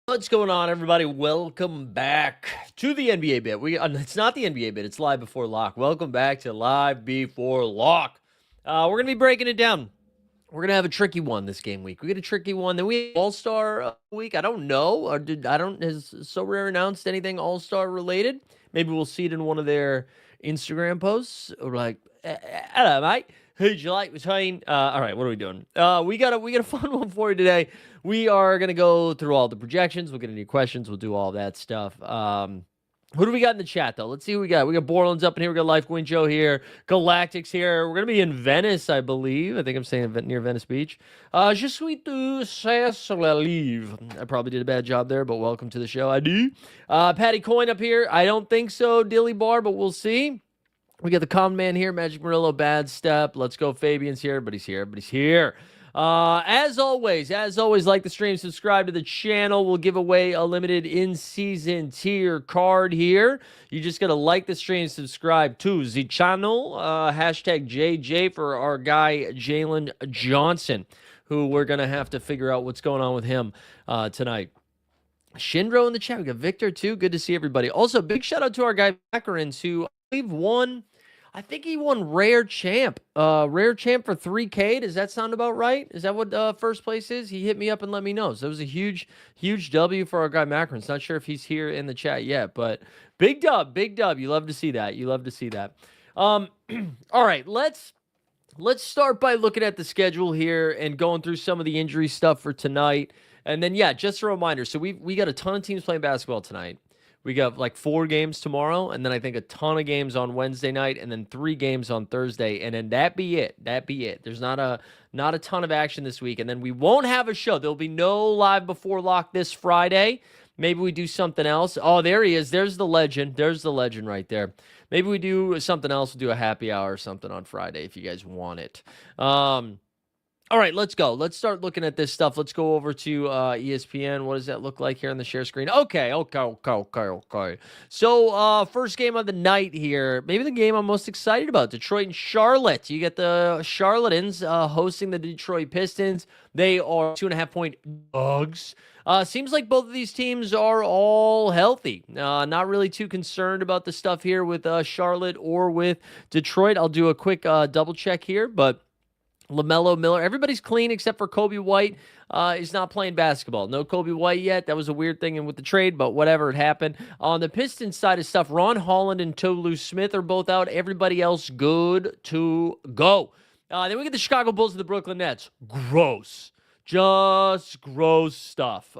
What's going on, everybody? Welcome back to the NBA bit. It's not the NBA bit. It's Live Before Lock. Welcome back to Live Before Lock. We're going to be breaking it down. We're going to have a tricky one this game week. We get a tricky one. Then we have All-Star week. I don't know. Has Sorare announced anything All-Star related? Maybe we'll see it in one of their Instagram posts. Or like, hello, mate. Who'd you like between? All right, what are we doing? We got a fun one for you today. We are gonna go through all the projections. We'll get any questions. We'll do all that stuff. Who do we got in the chat though? Let's see who we got. We got Borland's up in here. We got Life Queen Joe here. Galactics here. We're gonna be in Venice, I believe. I think I'm saying near Venice Beach. Je suis tout c'est la livre. I probably did a bad job there, but welcome to the show. I do. Patty Coin up here. I don't think so, Dilly Bar, but we'll see. We got the Common Man here, Magic Murillo, Bad Step. Let's go, Fabian's here. Everybody's here. Everybody's here. As always, like the stream, subscribe to the channel. We'll give away a limited in-season tier card here. You just got to like the stream, subscribe to the channel. Hashtag JJ for our guy, Jalen Johnson, who we're going to have to figure out what's going on with him tonight. Shindro in the chat. We got Victor, too. Good to see everybody. Also, big shout out to our guy, Macarons, who I believe I think he won Rare Champ. Rare Champ for 3K. Does that sound about right? Is that what first place is? He hit me up and let me know. So it was a huge W for our guy Macarons. Not sure if he's here in the chat yet, but big dub. You love to see that. All right, let's start by looking at the schedule here and going through some of the injury stuff for tonight. And then, yeah, just a reminder. So we got a ton of teams playing basketball tonight. We got like 4 games tomorrow, and then I think a ton of games on Wednesday night, and then 3 games on Thursday, and then that be it. There's not a ton of action this week, and then we won't have a show. There'll be no Live Before Lock this Friday. Maybe we do something else. Oh, there he is. There's the legend. Right there. Maybe we do something else. We'll do a happy hour or something on Friday if you guys want it. All right, let's go. Let's start looking at this stuff. Let's go over to ESPN. What does that look like here on the share screen? Okay. So, first game of the night here. Maybe the game I'm most excited about. Detroit and Charlotte. You get the Charlottans hosting the Detroit Pistons. They are 2.5-point dogs. Seems like both of these teams are all healthy. Not really too concerned about the stuff here with Charlotte or with Detroit. I'll do a quick double check here, but LaMelo Miller, everybody's clean except for Kobe White is not playing basketball. No Kobe White yet. That was a weird thing with the trade, but whatever, it happened. On the Pistons side of stuff, Ron Holland and Tolu Smith are both out. Everybody else good to go. Then we get the Chicago Bulls and the Brooklyn Nets. Gross. Just gross stuff.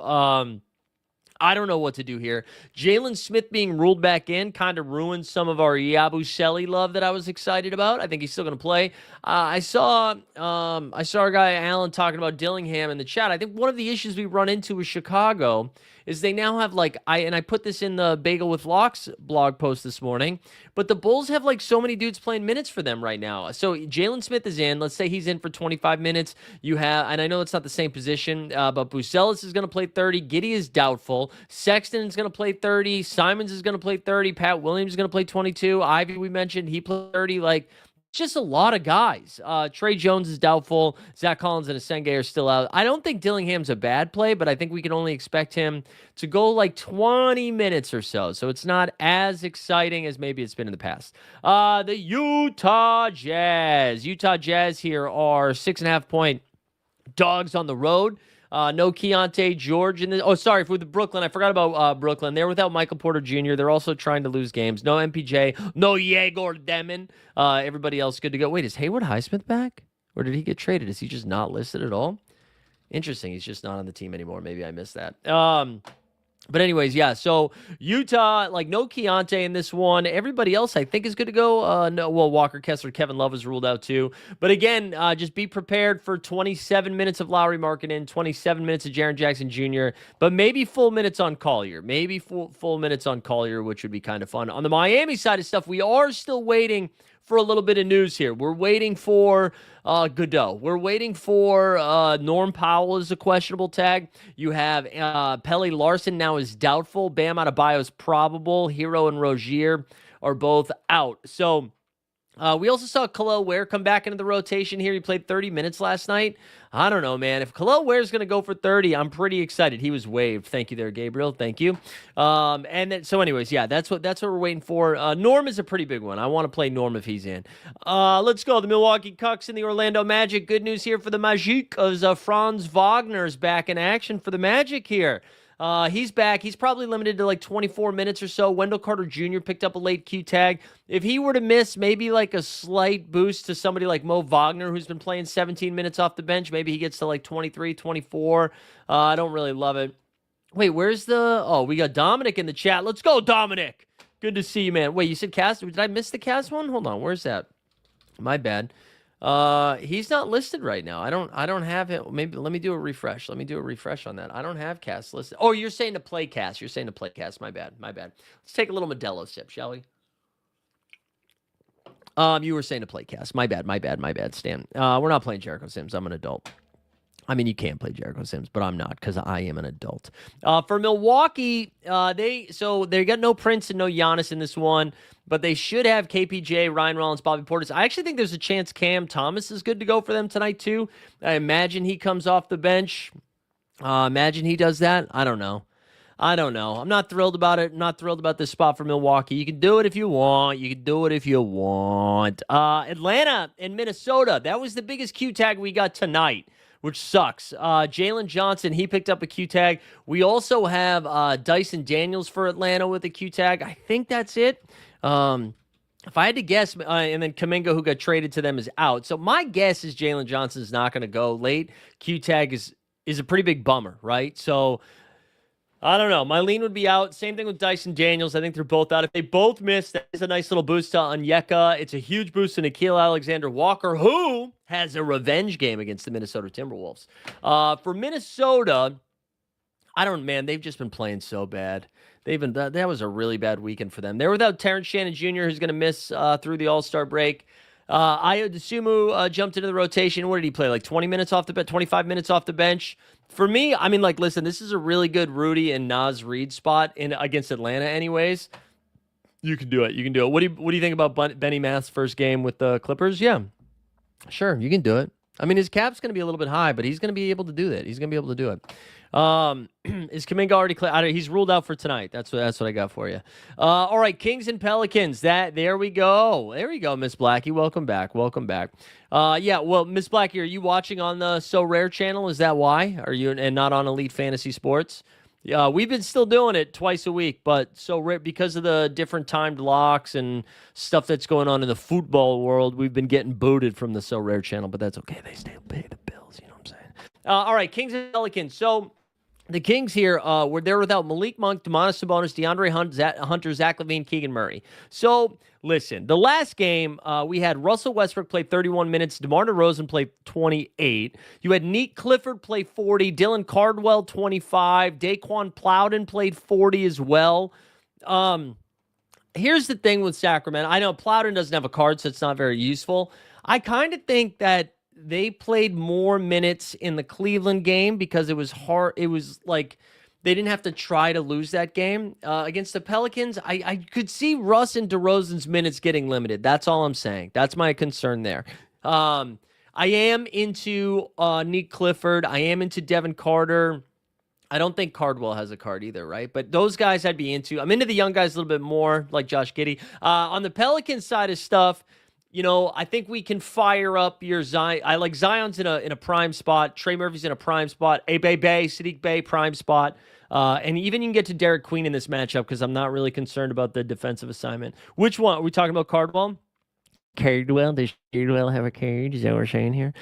I don't know what to do here. Jalen Smith being ruled back in kind of ruined some of our Yabusele love that I was excited about. I think he's still going to play. I saw our guy Alan talking about Dillingham in the chat. I think one of the issues we run into with Chicago is they now have like I put this in the Bagel with Locks blog post this morning, but the Bulls have like so many dudes playing minutes for them right now. So Jalen Smith is in. Let's say he's in for 25 minutes. You have, and I know it's not the same position, but Bucelis is going to play 30. Giddey is doubtful. Sexton is going to play 30. Simons is going to play 30. Pat Williams is going to play 22. Ivy, we mentioned, he played 30. Like, just a lot of guys. Trey Jones is doubtful. Zach Collins and Asenge are still out. I don't think Dillingham's a bad play, but I think we can only expect him to go like 20 minutes or so. So it's not as exciting as maybe it's been in the past. The Utah Jazz. Utah Jazz here are 6.5-point dogs on the road. No Keontae George in the. Oh, sorry, for the Brooklyn. I forgot about Brooklyn. They're without Michael Porter Jr. They're also trying to lose games. No MPJ. No Yegor Demon. Everybody else good to go. Wait, is Haywood Highsmith back? Or did he get traded? Is he just not listed at all? Interesting. He's just not on the team anymore. Maybe I missed that. But anyways, yeah, so Utah, like no Keontae in this one. Everybody else, I think, is good to go. No, well, Walker Kessler, Kevin Love is ruled out too. But again, just be prepared for 27 minutes of Lowry Markkanen, 27 minutes of Jaren Jackson Jr., but maybe full minutes on Collier. Maybe full minutes on Collier, which would be kind of fun. On the Miami side of stuff, we are still waiting for a little bit of news here. We're waiting for Godot. We're waiting for Norm Powell is a questionable tag. You have Pelle Larson now is doubtful. Bam Adebayo is probable. Hero and Rozier are both out. So we also saw Khalil Ware come back into the rotation here. He played 30 minutes last night. I don't know, man. If Khalil Ware is going to go for 30, I'm pretty excited. He was waived. Thank you there, Gabriel. Thank you. And then, so anyways, yeah, that's what we're waiting for. Norm is a pretty big one. I want to play Norm if he's in. Let's go. The Milwaukee Bucks and the Orlando Magic. Good news here for the Magic as Franz Wagner's back in action for the Magic here. He's back. He's probably limited to like 24 minutes or so. Wendell Carter Jr. picked up a late Q tag. If he were to miss, maybe like a slight boost to somebody like Mo Wagner, who's been playing 17 minutes off the bench. Maybe he gets to like 23, 24. I don't really love it. Wait, where's the... Oh, we got Dominic in the chat. Let's go, Dominic. Good to see you, man. Wait, you said Cass? Did I miss the Cass one? Hold on. Where's that? My bad. He's not listed right now. I don't have him. Maybe let me do a refresh. Let me do a refresh on that. I don't have Cass listed. Oh, you're saying to play Cass. You're saying to play Cass. My bad. Let's take a little Modelo sip, shall we? You were saying to play Cass. My bad, Stan. We're not playing Jericho Sims. I'm an adult. I mean, you can play Jericho Sims, but I'm not because I am an adult. For Milwaukee, they got no Prince and no Giannis in this one, but they should have KPJ, Ryan Rollins, Bobby Portis. I actually think there's a chance Cam Thomas is good to go for them tonight too. I imagine he comes off the bench. Imagine he does that. I don't know. I'm not thrilled about it. I'm not thrilled about this spot for Milwaukee. You can do it if you want. Atlanta and Minnesota. That was the biggest Q tag we got tonight, which sucks. Jalen Johnson, he picked up a Q tag. We also have Dyson Daniels for Atlanta with a Q tag. I think that's it. If I had to guess, and then Kuminga, who got traded to them, is out. So my guess is Jalen Johnson's not going to go late. Q tag is a pretty big bummer, right? So I don't know. My lean would be out. Same thing with Dyson Daniels. I think they're both out. If they both miss, that is a nice little boost to Onyeka. It's a huge boost to Nickeil Alexander-Walker, who has a revenge game against the Minnesota Timberwolves. For Minnesota, they've just been playing so bad. That was a really bad weekend for them. They're without Terrence Shannon Jr., who's going to miss through the All-Star break. Ayo Dosunmu jumped into the rotation. What did he play? Like 20 minutes off the bench, 25 minutes off the bench. For me, I mean, like, listen, this is a really good Rudy and Naz Reid spot against Atlanta anyways. You can do it. What do you think about Benny Math's first game with the Clippers? Yeah, sure, you can do it. I mean, his cap's going to be a little bit high, but he's going to be able to do that. He's going to be able to do it. Is Kuminga already clear? He's ruled out for tonight. That's what I got for you. All right, Kings and Pelicans. There we go, Miss Blackie. Welcome back. Yeah, well, Miss Blackie, are you watching on the So Rare channel? Is that why? Are you and not on Elite Fantasy Sports? Yeah, we've been still doing it twice a week, but So Rare, because of the different timed locks and stuff that's going on in the football world, we've been getting booted from the So Rare channel, but that's okay. They still pay the bills, you know what I'm saying? All right, Kings and Pelicans. So the Kings here were there without Malik Monk, Demonis Sabonis, DeAndre Hunter, Zach LaVine, Keegan Murray. So listen, the last game we had Russell Westbrook play 31 minutes, DeMar DeRozan played 28. You had Neat Clifford play 40, Dylan Cardwell 25, Daquan Plowden played 40 as well. Here's the thing with Sacramento. I know Plowden doesn't have a card, so it's not very useful. I kind of think that they played more minutes in the Cleveland game because it was hard. It was like they didn't have to try to lose that game. Against the Pelicans, I could see Russ and DeRozan's minutes getting limited. That's all I'm saying. That's my concern there. I am into Nick Clifford. I am into Devin Carter. I don't think Cardwell has a card either, right? But those guys I'd be into. I'm into the young guys a little bit more, like Josh Giddey. On the Pelicans side of stuff, I think we can fire up your Zion. I like Zion's in a prime spot. Trey Murphy's in a prime spot. Sadiq Bey, prime spot. And even you can get to Derek Queen in this matchup because I'm not really concerned about the defensive assignment. Which one? Are we talking about Cardwell? Cardwell? Does Cardwell have a card? Is that what we're saying here?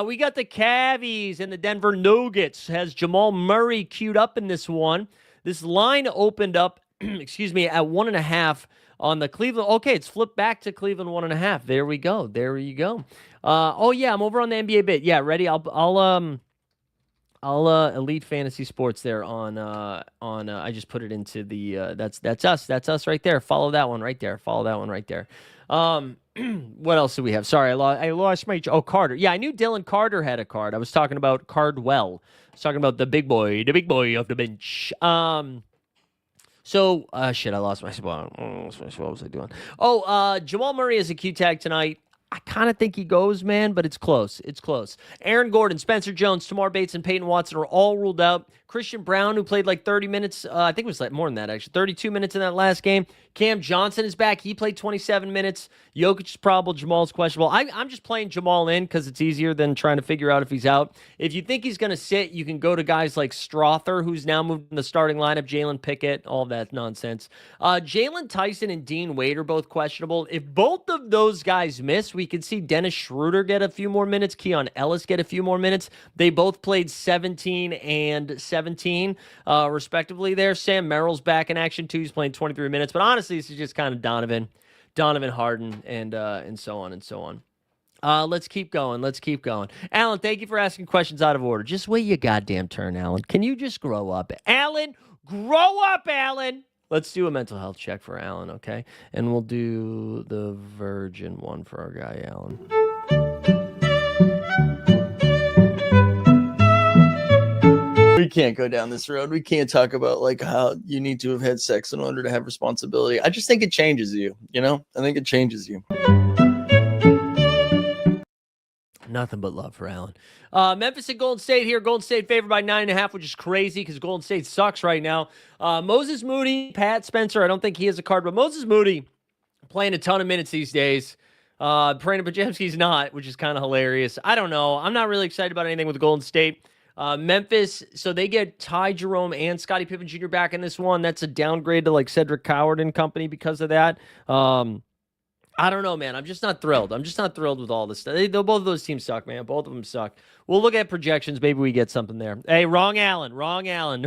We got the Cavies and the Denver Nuggets. Has Jamal Murray queued up in this one. This line opened up, excuse me, at 1.5 on the Cleveland. Okay, it's flipped back to Cleveland 1.5. There we go. There you go. Oh yeah, I'm over on the NBA bit. Yeah, ready? I'll Elite Fantasy Sports there on I just put it into the that's us right there. Follow that one right there. Follow that one right there. What else do we have? Sorry, I lost my Carter. Yeah, I knew Dylan Carter had a card. I was talking about Cardwell. I was talking about the big boy of the bench. So shit, I lost my spot. What was I doing? Jamal Murray has a Q tag tonight. I kind of think he goes, man, but it's close. It's close. Aaron Gordon, Spencer Jones, Tamar Bates, and Peyton Watson are all ruled out. Christian Brown, who played like 30 minutes, I think it was like more than that, actually, 32 minutes in that last game. Cam Johnson is back. He played 27 minutes. Jokic is probable. Jamal's questionable. I'm just playing Jamal in because it's easier than trying to figure out if he's out. If you think he's going to sit, you can go to guys like Strother, who's now moved in the starting lineup, Jalen Pickett, all that nonsense. Jalen Tyson and Dean Wade are both questionable. If both of those guys miss, we could see Dennis Schroeder get a few more minutes, Keon Ellis get a few more minutes. They both played 17 and 17, respectively there. Sam Merrill's back in action, too. He's playing 23 minutes. But honestly, this is just kind of Donovan Harden, and so on and so on. Let's keep going. Alan, thank you for asking questions out of order. Just wait your goddamn turn, Alan. Can you just grow up? Alan, grow up, Alan! Let's do a mental health check for Alan, okay? And we'll do the virgin one for our guy, Alan. We can't go down this road. We can't talk about like how you need to have had sex in order to have responsibility. I just think it changes you, I think it changes you. Nothing but love for Alan. Memphis and Golden State here. Golden State favored by 9.5, which is crazy because Golden State sucks right now. Moses Moody, Pat Spencer. I don't think he has a card, but Moses Moody playing a ton of minutes these days. Brandon Pajemski's not, which is kind of hilarious. I don't know. I'm not really excited about anything with Golden State. Memphis, so they get Ty Jerome and Scottie Pippen Jr. back in this one. That's a downgrade to like Cedric Coward and company because of that. I don't know, man. I'm just not thrilled. With all this stuff. Both of those teams suck, man. Both of them suck. We'll look at projections. Maybe we get something there. Hey, wrong Allen. OKC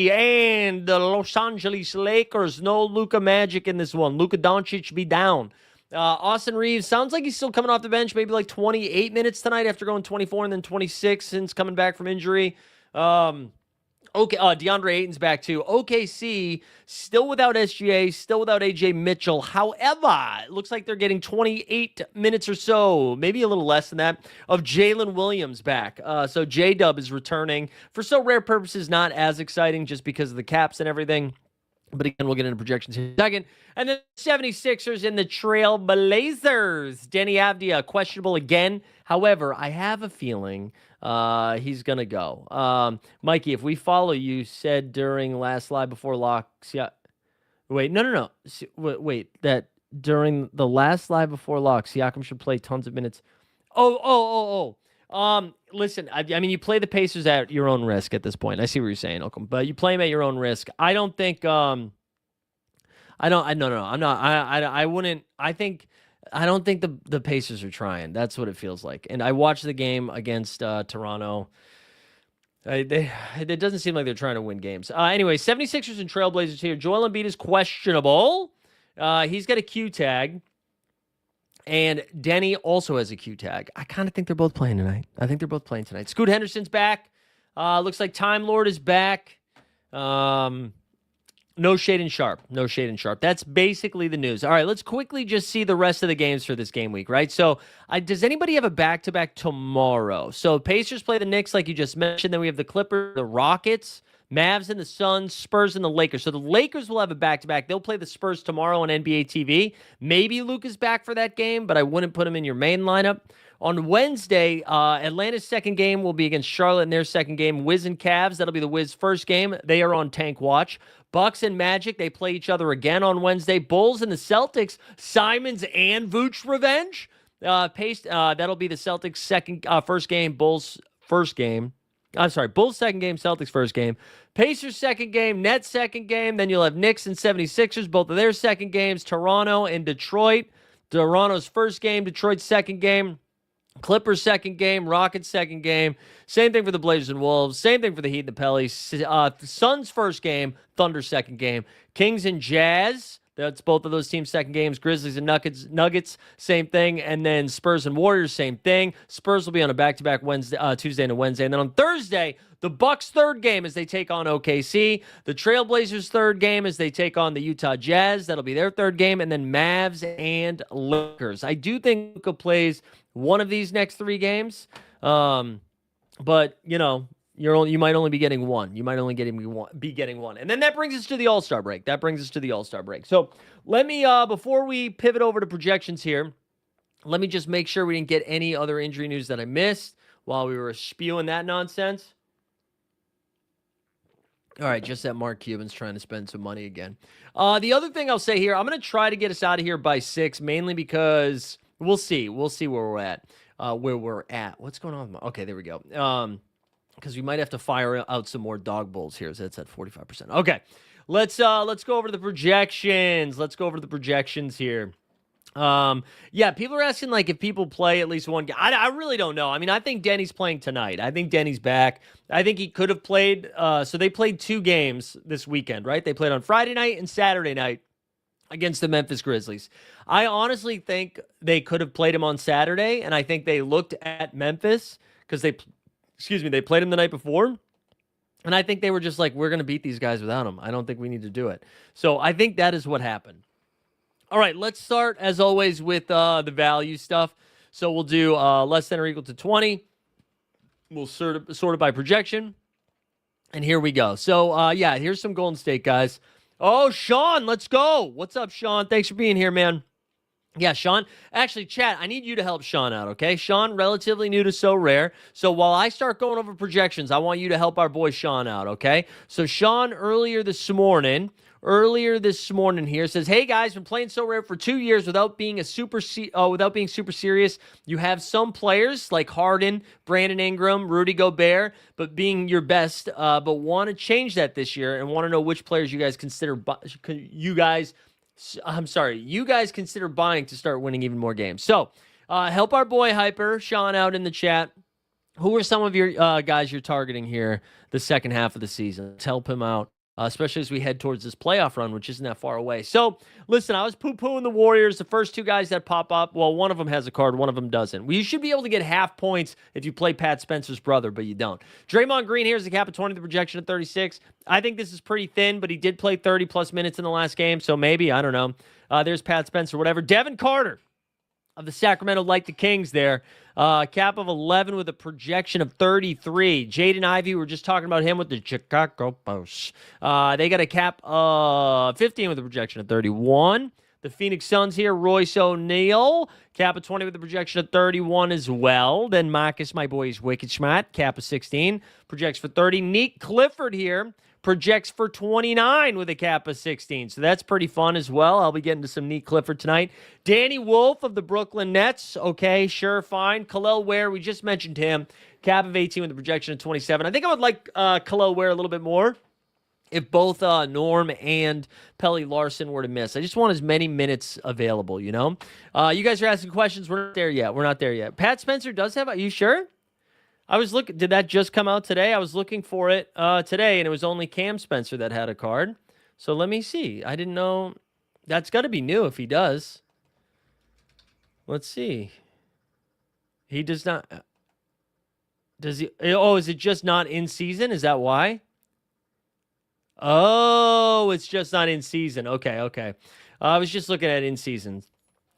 and the Los Angeles Lakers. No Luka Magic in this one. Luka Doncic be down. Austin Reeves sounds like he's still coming off the bench. Maybe like 28 minutes tonight after going 24 and then 26 since coming back from injury. DeAndre Ayton's back too. OKC still without SGA, still without AJ Mitchell. However, it looks like they're getting 28 minutes or so, maybe a little less than that, of Jalen Williams back. So J-Dub is returning. For so rare purposes, not as exciting just because of the caps and everything. But again, we'll get into projections in a second. And then 76ers and the Trail Blazers. Denny Avdia, questionable again. However, I have a feeling he's going to go. Mikey, if we follow, you said during last live before lock. Wait, no. Wait, that during the last live before lock, Siakam should play tons of minutes. Listen, I mean, you play the Pacers at your own risk at this point. I see what you're saying, Oakham, but you play them at your own risk. I don't think, no, I'm not, I wouldn't, I think I don't think the Pacers are trying. That's what it feels like. And I watched the game against Toronto. It doesn't seem like they're trying to win games. Anyway, 76ers and Trailblazers here. Joel Embiid is questionable. He's got a Q tag. And Denny also has a Q tag. I kind of think they're both playing tonight. Scoot Henderson's back. Looks like Time Lord is back. No shade and sharp. That's basically the news. All right, let's quickly just see the rest of the games for this game week, right? So, does anybody have a back-to-back tomorrow? So, Pacers play the Knicks, like you just mentioned. Then we have the Clippers, the Rockets, Mavs and the Suns, Spurs and the Lakers. So, the Lakers will have a back-to-back. They'll play the Spurs tomorrow on NBA TV. Maybe Luke is back for that game, but I wouldn't put him in your main lineup. On Wednesday, Atlanta's second game will be against Charlotte in their second game. Wiz and Cavs, that'll be the Wiz first game. They are on tank watch. Bucks and Magic, they play each other again on Wednesday. Bulls and the Celtics, Simons and Vooch revenge. That'll be the Celtics first game, Bulls first game. Bulls second game, Celtics first game. Pacers second game, Nets second game. Then you'll have Knicks and 76ers, both of their second games. Toronto and Detroit. Toronto's first game, Detroit's second game. Clippers second game, Rockets second game. Same thing for the Blazers and Wolves. Same thing for the Heat and the Pellies. Suns first game, Thunder second game. Kings and Jazz. That's both of those teams' second games. Grizzlies and Nuggets, same thing. And then Spurs and Warriors, same thing. Spurs will be on a back-to-back Tuesday and Wednesday. And then on Thursday, the Bucks' third game as they take on OKC. The Trailblazers' third game as they take on the Utah Jazz. That'll be their third game. And then Mavs and Lakers. I do think Luka plays one of these next three games. But, you might only be getting one. Be getting one. And then that brings us to the All-Star break. So let me, before we pivot over to projections here, let me just make sure we didn't get any other injury news that I missed while we were spewing that nonsense. All right, just that Mark Cuban's trying to spend some money again. The other thing I'll say here, I'm going to try to get us out of here by 6, mainly because we'll see where we're at. What's going on? Okay, there we go. Because we might have to fire out some more dog bowls here. So that's at 45%. Okay, let's go over to the projections. Here. People are asking if people play at least one game. I really don't know. I mean, I think Denny's playing tonight. I think Denny's back. I think he could have played. So they played 2 games this weekend, right? They played on Friday night and Saturday night against the Memphis Grizzlies. I honestly think they could have played him on Saturday, and I think they looked at Memphis because they played him the night before. And I think they were just like, we're going to beat these guys without him. I don't think we need to do it. So I think that is what happened. All right, let's start, as always, with the value stuff. So we'll do less than or equal to 20. We'll sort it by projection. And here we go. So, here's some Golden State guys. Oh, Sean, let's go. What's up, Sean? Thanks for being here, man. Yeah, Sean. Actually, chat, I need you to help Sean out, okay? Sean, relatively new to Sorare. So while I start going over projections, I want you to help our boy Sean out, okay? So Sean, earlier this morning here says, "Hey guys, been playing Sorare for 2 years without being super serious. You have some players like Harden, Brandon Ingram, Rudy Gobert, but being your best, but want to change that this year and want to know which players you guys consider buying to start winning even more games." So, help our boy Hyper, Sean, out in the chat. Who are some of your guys you're targeting here the second half of the season? Let's help him out, especially as we head towards this playoff run, which isn't that far away. So, listen, I was poo-pooing the Warriors. The first 2 guys that pop up, well, one of them has a card, one of them doesn't. Well, you should be able to get half points if you play Pat Spencer's brother, but you don't. Draymond Green, here's the cap of 20, the projection of 36. I think this is pretty thin, but he did play 30-plus minutes in the last game, so maybe, I don't know. There's Pat Spencer, whatever. Devin Carter of the Sacramento Light the Kings there. Cap of 11 with a projection of 33. Jaden Ivey, we were just talking about him with the Chicago Bulls. They got a cap of 15 with a projection of 31. The Phoenix Suns here, Royce O'Neal, cap of 20 with a projection of 31 as well. Then Marcus, my boy, is wicked smart, cap of 16, projects for 30. Neat Clifford here projects for 29 with a cap of 16. So that's pretty fun as well. I'll be getting to some Neat Clifford tonight. Danny Wolf of the Brooklyn Nets. Okay, sure, fine. Khalil Ware, we just mentioned him. Cap of 18 with a projection of 27. I think I would like Khalil Ware a little bit more. if both Norm and Pelly Larson were to miss. I just want as many minutes available, you know? You guys are asking questions. We're not there yet. We're not there yet. Pat Spencer does have, are you sure? I was looking, did that just come out today? I was looking for it today, and it was only Cam Spencer that had a card. So let me see. I didn't know. That's got to be new if he does. Let's see. He does not. Does he? Oh, is it just not in season? Is that why? Oh, it's just not in season. Okay, okay. I was just looking at in season.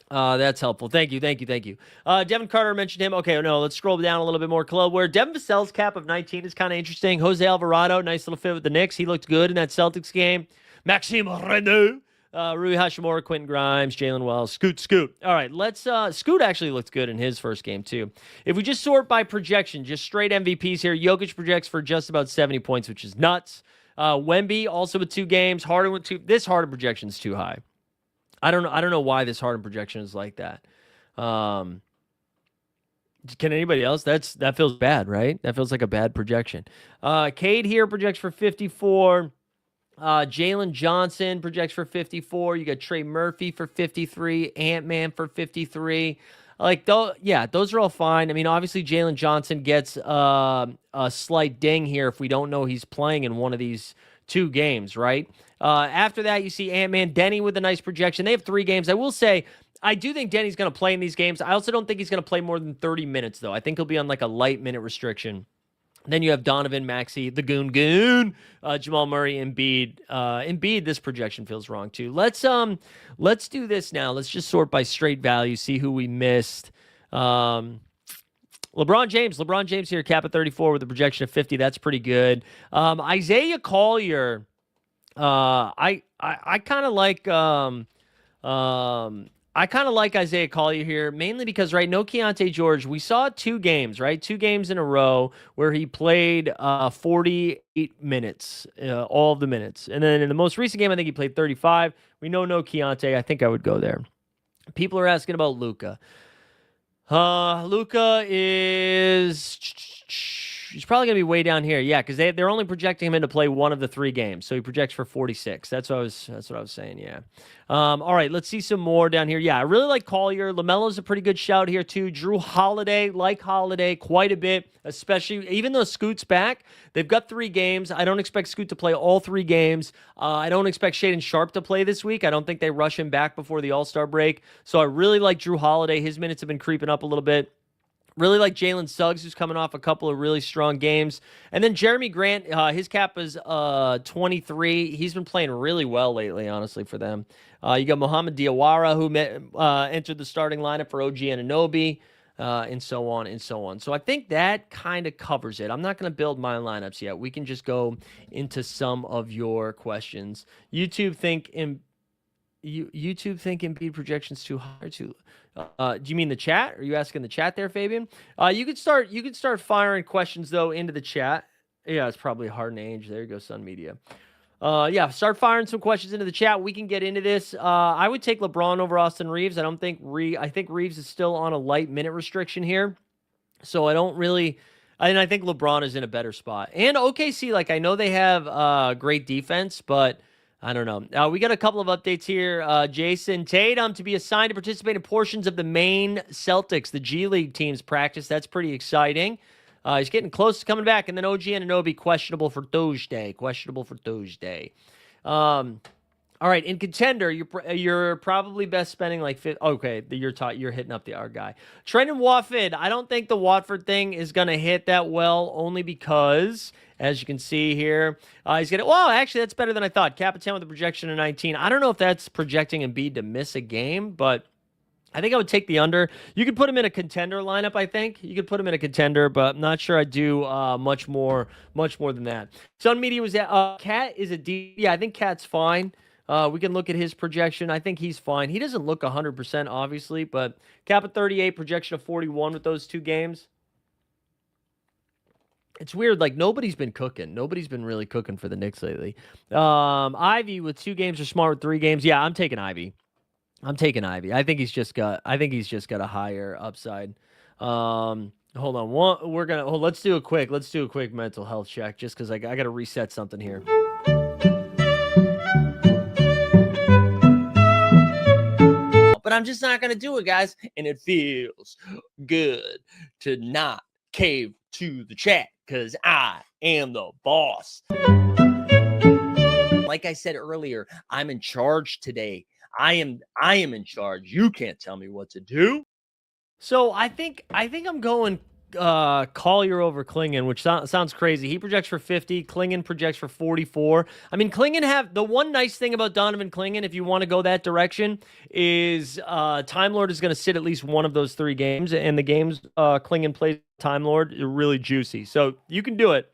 That's helpful. Thank you, thank you, thank you. Devin Carter mentioned him. Okay, no, let's scroll down a little bit more. Club where Devin Vassell's cap of 19 is kind of interesting. Jose Alvarado, nice little fit with the Knicks. He looked good in that Celtics game. Maxime Renaud, Rui Hashimura, Quentin Grimes, Jalen Wells, Scoot. All right, let's. Scoot actually looked good in his first game too. If we just sort by projection, just straight MVPs here, Jokic projects for just about 70 points, which is nuts. Wemby also with 2 games. Harden with 2. This Harden projection is too high. I don't know why this Harden projection is like that. Can anybody else? That feels bad, right? That feels like a bad projection. Cade here projects for 54. Jalen Johnson projects for 54. You got Trey Murphy for 53. Ant-Man for 53. Like, those are all fine. I mean, obviously, Jalen Johnson gets a slight ding here if we don't know he's playing in one of these 2 games, right? After that, you see Ant-Man, Denny with a nice projection. They have 3 games. I will say, I do think Denny's going to play in these games. I also don't think he's going to play more than 30 minutes, though. I think he'll be on like a light minute restriction. Then you have Donovan, Maxey, the Goon, Jamal Murray, Embiid. Embiid, this projection feels wrong too. Let's do this now. Let's just sort by straight value, see who we missed. LeBron James here, cap at 34 with a projection of 50. That's pretty good. Isaiah Collier. I kind of like Isaiah Collier here, mainly because, right, no Keontae George. We saw 2 games, right? 2 games in a row where he played 48 minutes, all of the minutes. And then in the most recent game, I think he played 35. We know no Keontae. I think I would go there. People are asking about Luka. Luka is... He's probably going to be way down here. Yeah, because they're only projecting him in to play one of the 3 games. So he projects for 46. That's what I was saying, yeah. All right, let's see some more down here. Yeah, I really like Collier. LaMelo's a pretty good shout here, too. Drew Holiday, like Holiday quite a bit, especially even though Scoot's back. They've got 3 games. I don't expect Scoot to play all 3 games. I don't expect Shaedon Sharpe to play this week. I don't think they rush him back before the All-Star break. So I really like Drew Holiday. His minutes have been creeping up a little bit. Really like Jalen Suggs, who's coming off a couple of really strong games. And then Jeremy Grant, his cap is 23. He's been playing really well lately, honestly, for them. You got Mohamed Diawara, who entered the starting lineup for OG Anunoby, and so on and so on. So I think that kind of covers it. I'm not going to build my lineups yet. We can just go into some of your questions. YouTube think Embiid projections too high or too. Do you mean the chat? Are you asking the chat there, Fabian? You could start firing questions though into the chat. Yeah, it's probably Harden Age. There you go, Sun Media. Yeah, start firing some questions into the chat. We can get into this. I would take LeBron over Austin Reeves. I think Reeves is still on a light minute restriction here, so I don't really. And I think LeBron is in a better spot. And OKC, like I know they have great defense, but. I don't know. We got a couple of updates here. Jason Tatum to be assigned to participate in portions of the Maine Celtics, the G League team's practice. That's pretty exciting. He's getting close to coming back. And then OG Anunoby questionable for Thursday. All right, in contender, you're probably best spending like okay, you're hitting up our guy. Trendon Watford. I don't think the Watford thing is going to hit that well, only because, as you can see here, he's getting. Well, actually, that's better than I thought. Capitan with a projection of 19. I don't know if that's projecting Embiid to miss a game, but I think I would take the under. You could put him in a contender lineup, I think. You could put him in a contender, but I'm not sure I'd do much more than that. Sun Media was at Cat is a D. Yeah, I think Cat's fine. We can look at his projection. I think he's fine. He doesn't look 100%, obviously, but cap at 38, projection of 41 with those 2 games. It's weird. Like, nobody's been cooking. Nobody's been really cooking for the Knicks lately. Ivy with 2 games or Smart with 3 games. Yeah, I'm taking Ivy. I think he's just got a higher upside. Hold on. Let's do a quick mental health check just because I got to reset something here. but I'm just not going to do it, guys. And it feels good to not cave to the chat because I am the boss. Like I said earlier, I'm in charge today. I am in charge. You can't tell me what to do. So I think I'm going Collier over Klingon, which sounds crazy. He projects for 50. Klingon projects for 44. I mean, Klingon have the one nice thing about Donovan Klingon, if you want to go that direction, is Time Lord is going to sit at least one of those 3 games, and the games Klingon plays Time Lord are really juicy. So you can do it.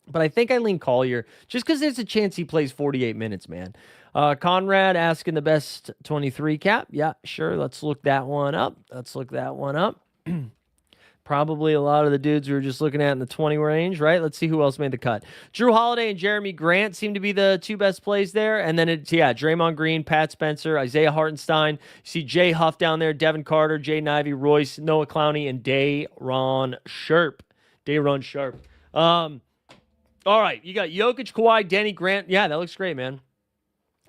But I think I lean Collier just because there's a chance he plays 48 minutes, man. Conrad asking the best 23 cap. Yeah, sure. Let's look that one up. Probably a lot of the dudes we were just looking at in the 20 range, right? Let's see who else made the cut. Drew Holiday and Jeremy Grant seem to be the 2 best plays there. And then it's, Draymond Green, Pat Spencer, Isaiah Hartenstein. You see Jay Huff down there, Devin Carter, Jay Ivey, Royce, Noah Clowney, and Day'Ron Sharp. All right, you got Jokic, Kawhi, Danny Grant. Yeah, that looks great, man.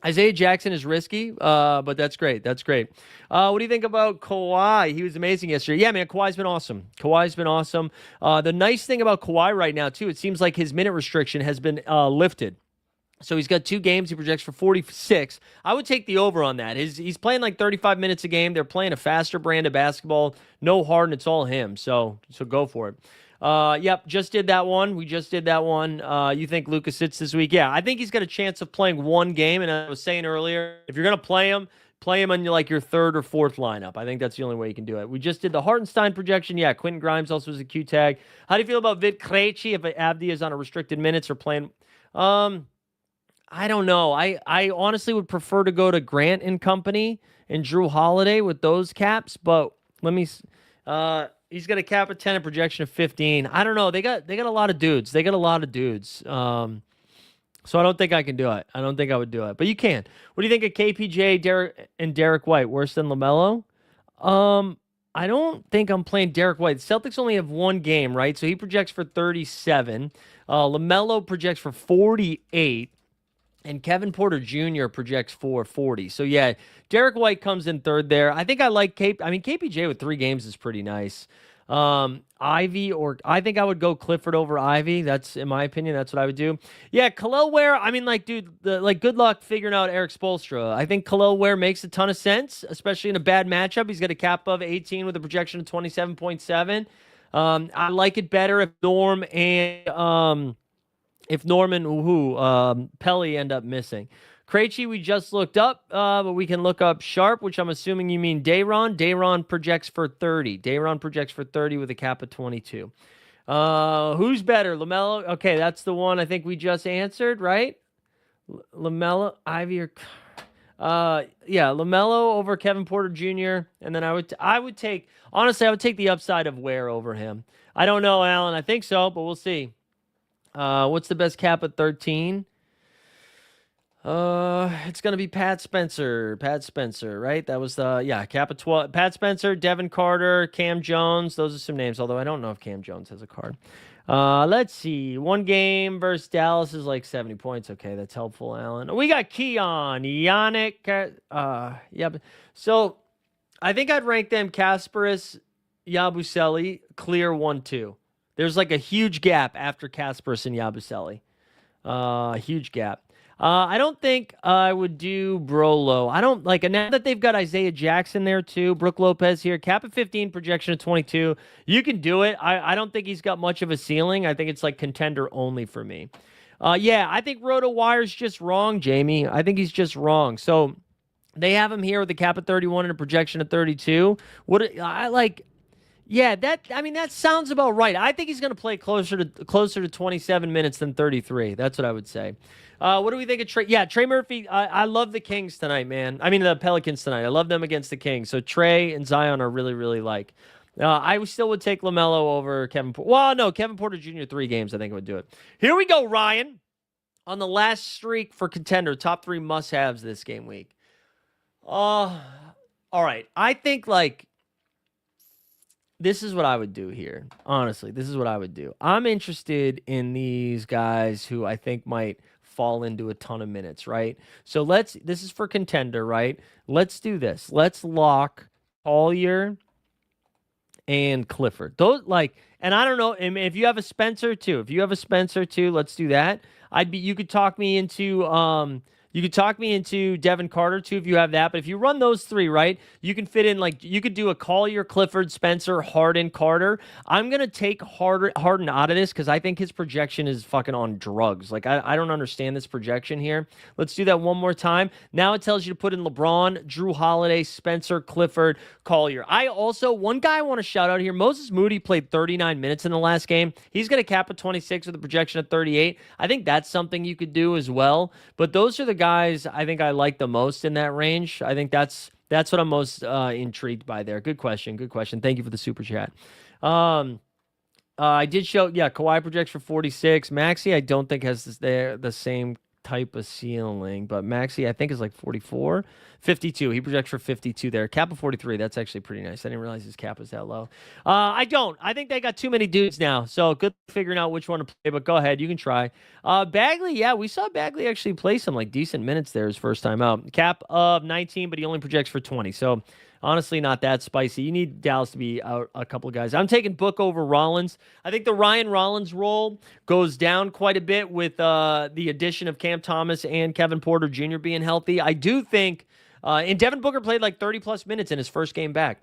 Isaiah Jackson is risky, but that's great. What do you think about Kawhi? He was amazing yesterday. Yeah, man, Kawhi's been awesome. The nice thing about Kawhi right now, too, it seems like his minute restriction has been lifted. So he's got 2 games. He projects for 46. I would take the over on that. He's playing like 35 minutes a game. They're playing a faster brand of basketball. No Harden. It's all him. So go for it. Yep, just did that one. We just did that one. You think Lucas sits this week? Yeah, I think he's got a chance of playing 1 game. And I was saying earlier, if you're going to play him on like your 3rd or 4th lineup. I think that's the only way you can do it. We just did the Hartenstein projection. Yeah, Quentin Grimes also was a Q tag. How do you feel about Vit Krejci if Avdi is on a restricted minutes or playing? I don't know. I honestly would prefer to go to Grant and company and Drew Holiday with those caps, but let me he's got a cap of 10 and projection of 15. I don't know. They got a lot of dudes. So I don't think I can do it. I don't think I would do it. But you can. What do you think of KPJ, Derek White? Worse than LaMelo? I don't think I'm playing Derek White. The Celtics only have 1 game, right? So he projects for 37. LaMelo projects for 48. And Kevin Porter Jr. projects for 40. So, yeah, Derek White comes in 3rd there. I think I like KPJ with 3 games is pretty nice. Ivy, or I think I would go Clifford over Ivy. That's, in my opinion, that's what I would do. Yeah, Khalil Ware, I mean, like, dude, good luck figuring out Eric Spoelstra. I think Khalil Ware makes a ton of sense, especially in a bad matchup. He's got a cap of 18 with a projection of 27.7. I like it better if Norm and Pelly end up missing. Krejci, we just looked up, but we can look up Sharp, which I'm assuming you mean Day'Ron. Day'Ron projects for 30. With a cap of 22. Who's better, LaMelo? Okay, that's the one I think we just answered, right? LaMelo, Ivy, or LaMelo over Kevin Porter Jr. And then I would take the upside of Ware over him. I don't know, Alan. I think so, but we'll see. What's the best cap at 13? It's going to be Pat Spencer, right? That was cap at 12. Pat Spencer, Devin Carter, Cam Jones. Those are some names, although I don't know if Cam Jones has a card. Let's see. 1 game versus Dallas is like 70 points. Okay, that's helpful, Alan. We got Keon, Yannick. So I think I'd rank them Kasparis, Yabusele, clear 1-2. There's like a huge gap after Kasparis and Yabusele. Huge gap. I don't think I would do Brolo. I don't like, now that they've got Isaiah Jackson there too, Brook Lopez here, cap of 15, projection of 22. You can do it. I don't think he's got much of a ceiling. I think it's like contender only for me. I think RotoWire's just wrong, Jamie. I think he's just wrong. So they have him here with a cap of 31 and a projection of 32. That sounds about right. I think he's going to play closer to 27 minutes than 33. That's what I would say. What do we think of Trey? Yeah, Trey Murphy. I love the Kings tonight, man. I mean, the Pelicans tonight. I love them against the Kings. So Trey and Zion are really, really like. I still would take LaMelo over Kevin Porter. Well, no, Kevin Porter Jr. 3 games. I think I would do it. Here we go, Ryan. On the last streak for contender, top 3 must-haves this game week. All right. I think, like, this is what I would do here. Honestly, this is what I would do. I'm interested in these guys who I think might fall into a ton of minutes, right? So this is for contender, right? Let's do this. Let's lock Collier and Clifford. And I don't know, if you have a Spencer too. If you have a Spencer too, let's do that. You could talk me into Devin Carter too if you have that. But if you run those three, right, you can fit in you could do a Collier, Clifford, Spencer, Harden, Carter. I'm gonna take Harden out of this because I think his projection is fucking on drugs. Like I don't understand this projection here. Let's do that one more time. Now it tells you to put in LeBron, Drew Holiday, Spencer, Clifford, Collier. One guy I want to shout out here. Moses Moody played 39 minutes in the last game. He's gonna cap at 26 with a projection of 38. I think that's something you could do as well. But those are the guys I think I like the most in that range. I think that's what I'm most intrigued by there. Good question. Good question. Thank you for the super chat. I did show, Kawhi projects for 46. Maxey, I don't think has the same type of ceiling, but Maxey, I think, is like 44. 52. He projects for 52 there. Cap of 43. That's actually pretty nice. I didn't realize his cap was that low. I think they got too many dudes now, so good figuring out which one to play, but go ahead. You can try. Bagley, we saw Bagley actually play some decent minutes there his first time out. Cap of 19, but he only projects for 20, so honestly, not that spicy. You need Dallas to be out a couple of guys. I'm taking Book over Rollins. I think the Ryan Rollins role goes down quite a bit with the addition of Cam Thomas and Kevin Porter Jr. being healthy. I do think, and Devin Booker played 30-plus minutes in his first game back.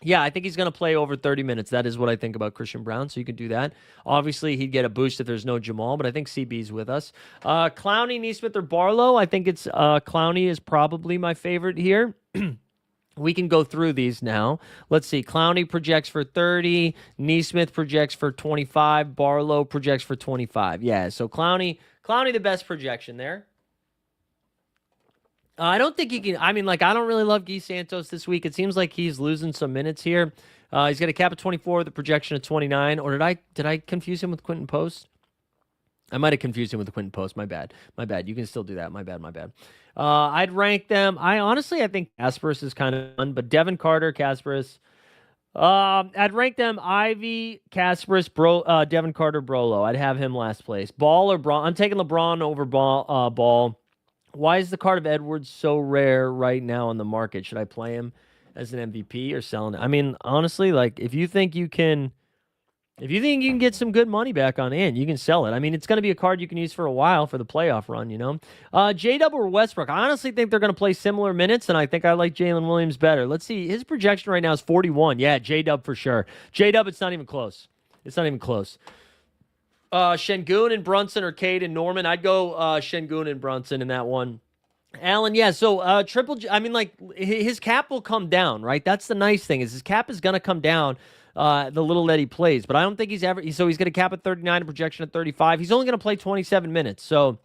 Yeah, I think he's going to play over 30 minutes. That is what I think about Christian Brown, so you can do that. Obviously, he'd get a boost if there's no Jamal, but I think CB's with us. Clowney, Neesmith, or Barlow. I think it's Clowney is probably my favorite here. We can go through these now. Let's see. Clowney projects for 30. Neesmith projects for 25. Barlow projects for 25. Yeah, so Clowney the best projection there. I don't think he can. I don't really love Guy Santos this week. It seems like he's losing some minutes here. He's got a cap of 24 with a projection of 29. Or did I confuse him with Quentin Post? I might have confused him with the Quentin Post. My bad. You can still do that. My bad. I'd rank them. I think Kasparis is kind of fun, but Devin Carter, Kasparis. I'd rank them Ivy, Kasparis, Devin Carter, Brolo. I'd have him last place. Ball or Braun? I'm taking LeBron over Ball. Why is the card of Edwards so rare right now on the market? Should I play him as an MVP or selling it? Honestly, if you think you can get some good money back on in, you can sell it. It's going to be a card you can use for a while for the playoff run, J-Dub or Westbrook. I honestly think they're going to play similar minutes, and I think I like Jalen Williams better. Let's see. His projection right now is 41. Yeah, J-Dub for sure. J-Dub, it's not even close. Şengün and Brunson or Cade and Norman. I'd go Şengün and Brunson in that one. Allen, yeah. So triple. His cap will come down, right? That's the nice thing is his cap is going to come down. The little that he plays, but I don't think he's going to cap at 39, a projection at 35. He's only going to play 27 minutes, so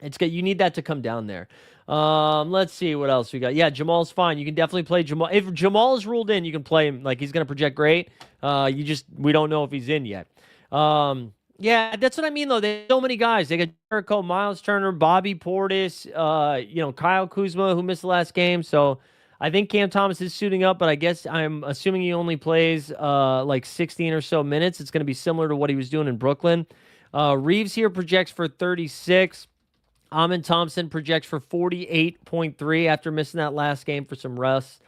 it's good. You need that to come down there. Let's see what else we got. Yeah, Jamal's fine. You can definitely play Jamal. If Jamal is ruled in, you can play him. He's going to project great. We don't know if he's in yet. Yeah, that's what I mean, though. There's so many guys. They got Jericho, Miles Turner, Bobby Portis, Kyle Kuzma, who missed the last game. So I think Cam Thomas is suiting up, but I guess I'm assuming he only plays 16 or so minutes. It's going to be similar to what he was doing in Brooklyn. Reeves here projects for 36. Amin Thompson projects for 48.3 after missing that last game for some rest.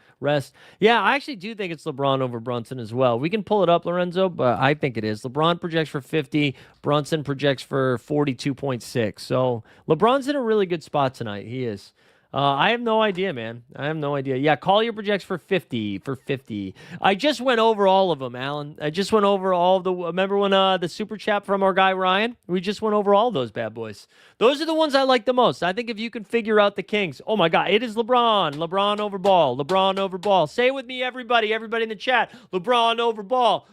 Yeah, I actually do think it's LeBron over Brunson as well. We can pull it up, Lorenzo, but I think it is. LeBron projects for 50. Brunson projects for 42.6. So LeBron's in a really good spot tonight. He is. I have no idea, man. Yeah, Collier projects for 50. I just went over all of them, Alan. I just went over all of the... Remember when the super chat from our guy Ryan? We just went over all those bad boys. Those are the ones I like the most. I think if you can figure out the Kings... Oh, my God. It is LeBron. LeBron over Ball. Say it with me, everybody. Everybody in the chat. LeBron over Ball.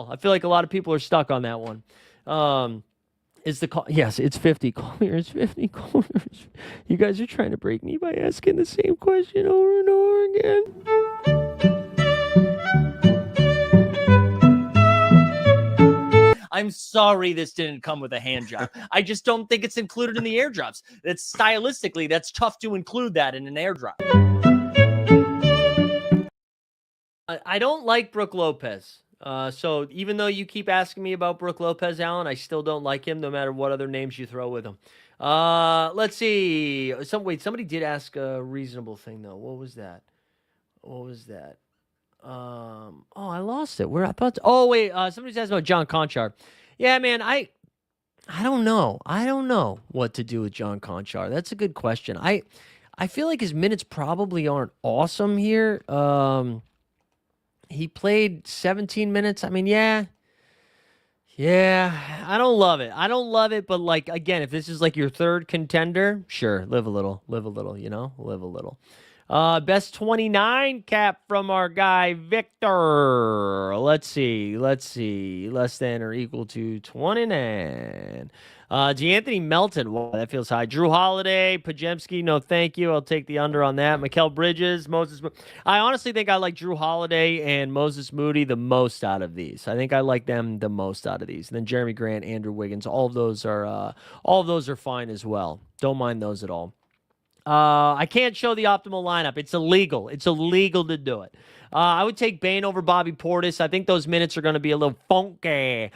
I feel like a lot of people are stuck on that one. Yes, it's 50. Collier is 50. You guys are trying to break me by asking the same question over and over again. I'm sorry this didn't come with a hand job. I just don't think it's included in the airdrops. Stylistically, that's tough to include that in an airdrop. I don't like Brooke Lopez. So even though you keep asking me about Brooke Lopez, Allen, I still don't like him, no matter what other names you throw with him. Let's see. Somebody did ask a reasonable thing though. What was that? What was that? Oh, I lost it. Where I thought. Oh, wait. Somebody's asked about John Conchar. Yeah, man. I don't know. I don't know what to do with John Conchar. That's a good question. I feel like his minutes probably aren't awesome here. He played 17 minutes. I mean, yeah. Yeah, I don't love it. I don't love it, but like again, if this is like your third contender, sure, live a little, live a little. Best 29 cap from our guy Victor. Let's see. Less than or equal to 29. D'Anthony Melton. Wow, that feels high. Drew Holiday, Pajemski. No, thank you. I'll take the under on that. Mikael Bridges, Moses. I honestly think I like Drew Holiday and Moses Moody the most out of these. I think I like them the most out of these. And then Jeremy Grant, Andrew Wiggins. All of those are fine as well. Don't mind those at all. I can't show the optimal lineup. It's illegal. It's illegal to do it. I would take Bane over Bobby Portis. I think those minutes are going to be a little funky.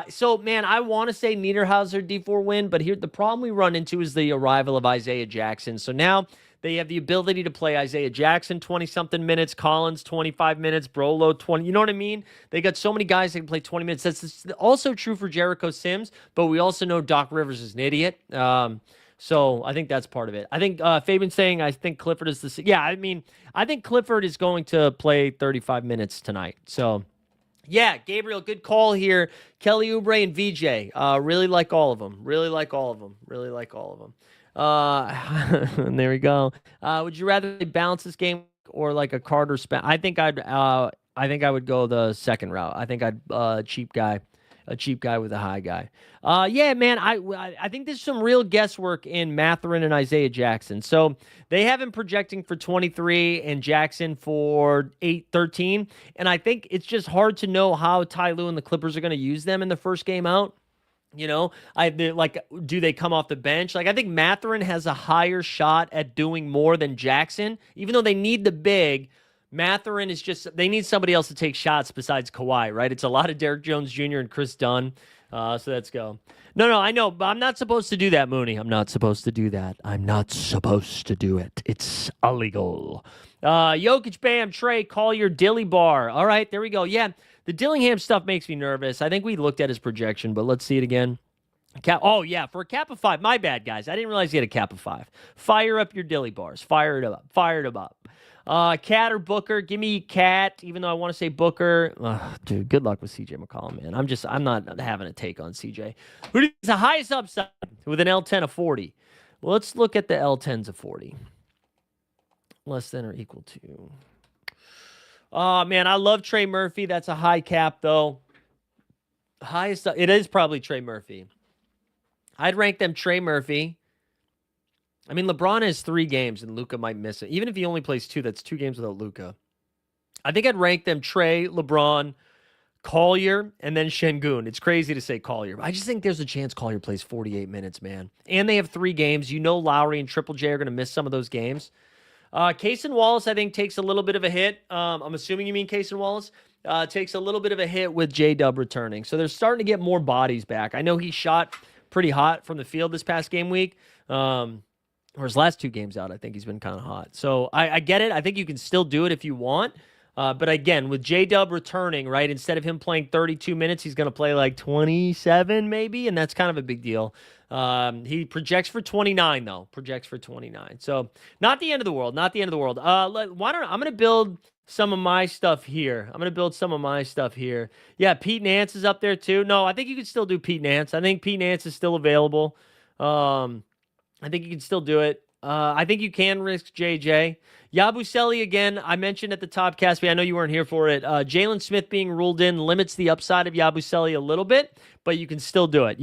So, man, I want to say Niederhauser D4 win, but here the problem we run into is the arrival of Isaiah Jackson. So now they have the ability to play Isaiah Jackson 20-something minutes, Collins 25 minutes, Brolo 20. You know what I mean? They got so many guys that can play 20 minutes. That's also true for Jericho Sims, but we also know Doc Rivers is an idiot. So I think that's part of it. I think Fabian's saying I think Clifford is the. Yeah, I mean, I think Clifford is going to play 35 minutes tonight. So, yeah, Gabriel, good call here. Kelly Oubre and VJ. Really like all of them. Really like all of them. Really like all of them. And there we go. Would you rather balance this game or like a Carter spend? I think I would go the second route. I think I'd cheap guy. A cheap guy with a high guy. Yeah, man, I think there's some real guesswork in Mathurin and Isaiah Jackson. So they have him projecting for 23 and Jackson for 13. And I think it's just hard to know how Ty Lue and the Clippers are going to use them in the first game out. Do they come off the bench? Like, I think Mathurin has a higher shot at doing more than Jackson, even though they need the big. Mathurin is just, they need somebody else to take shots besides Kawhi, right? It's a lot of Derrick Jones Jr. and Chris Dunn. So let's go. No, I know, but I'm not supposed to do that, Mooney. I'm not supposed to do that. I'm not supposed to do it. It's illegal. Jokic, Bam, Trey, Collier, Dilly Bar. All right, there we go. Yeah, the Dillingham stuff makes me nervous. I think we looked at his projection, but let's see it again. Oh, yeah, for a cap of 5. My bad, guys. I didn't realize he had a cap of 5. Fire up your Dilly Bars. Fire it up. Fire it up. Cat or Booker? Give me Cat, even though I want to say Booker. Dude, good luck with CJ McCollum, man. I'm not having a take on CJ. Who is the highest upside with an L10 of 40? Well, let's look at the L10s of 40. Less than or equal to. Oh, man, I love Trey Murphy. That's a high cap, though. Highest, it is probably Trey Murphy. I'd rank them Trey Murphy. I mean, LeBron has 3 games, and Luka might miss it. Even if he only plays 2, that's 2 games without Luka. I think I'd rank them Trey, LeBron, Collier, and then Şengün. It's crazy to say Collier, but I just think there's a chance Collier plays 48 minutes, man. And they have 3 games. You know Lowry and Triple J are going to miss some of those games. Cason Wallace, I think, takes a little bit of a hit. I'm assuming you mean Cason Wallace. Takes a little bit of a hit with J-Dub returning. So they're starting to get more bodies back. I know he shot pretty hot from the field this past game week. Or his last 2 games out, I think he's been kind of hot. So I get it. I think you can still do it if you want. But again, with J-Dub returning, right, instead of him playing 32 minutes, he's going to play like 27 maybe, and that's kind of a big deal. He projects for 29, though. Projects for 29. So not the end of the world. Not the end of the world. I'm going to build some of my stuff here. Yeah, Pete Nance is up there, too. No, I think you can still do Pete Nance. I think Pete Nance is still available. I think you can still do it. I think you can risk JJ. Yabusele, again, I mentioned at the top, Caspi, I know you weren't here for it. Jalen Smith being ruled in limits the upside of Yabusele a little bit, but you can still do it.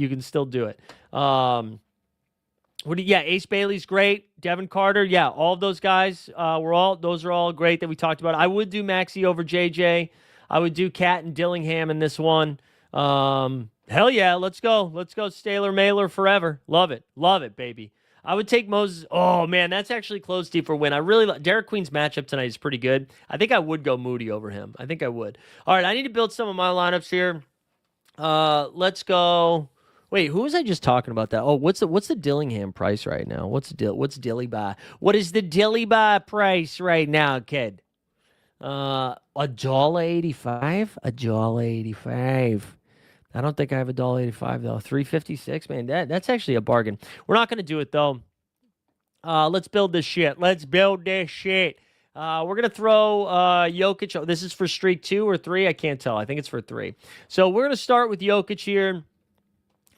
Ace Bailey's great. Devin Carter, yeah, all of those guys, those are all great that we talked about. I would do Maxey over JJ. I would do Cat and Dillingham in this one. Hell yeah, let's go. Let's go Staler Mailer forever. Love it, baby. I would take Moses. Oh man, that's actually close to for win. I really Derek Queen's matchup tonight is pretty good. I think I would go Moody over him. I think I would. All right, I need to build some of my lineups here. Let's go. Wait, who was I just talking about that? Oh, what's the Dillingham price right now? What's Dilly buy? What is the Dilly buy price right now, kid? $1.85? $1.85. I don't think I have $1.85 though. 356, man. That's actually a bargain. We're not gonna do it though. Let's build this shit. Let's build this shit. We're gonna throw Jokic. This is for streak 2 or 3. I can't tell. I think it's for 3. So we're gonna start with Jokic here.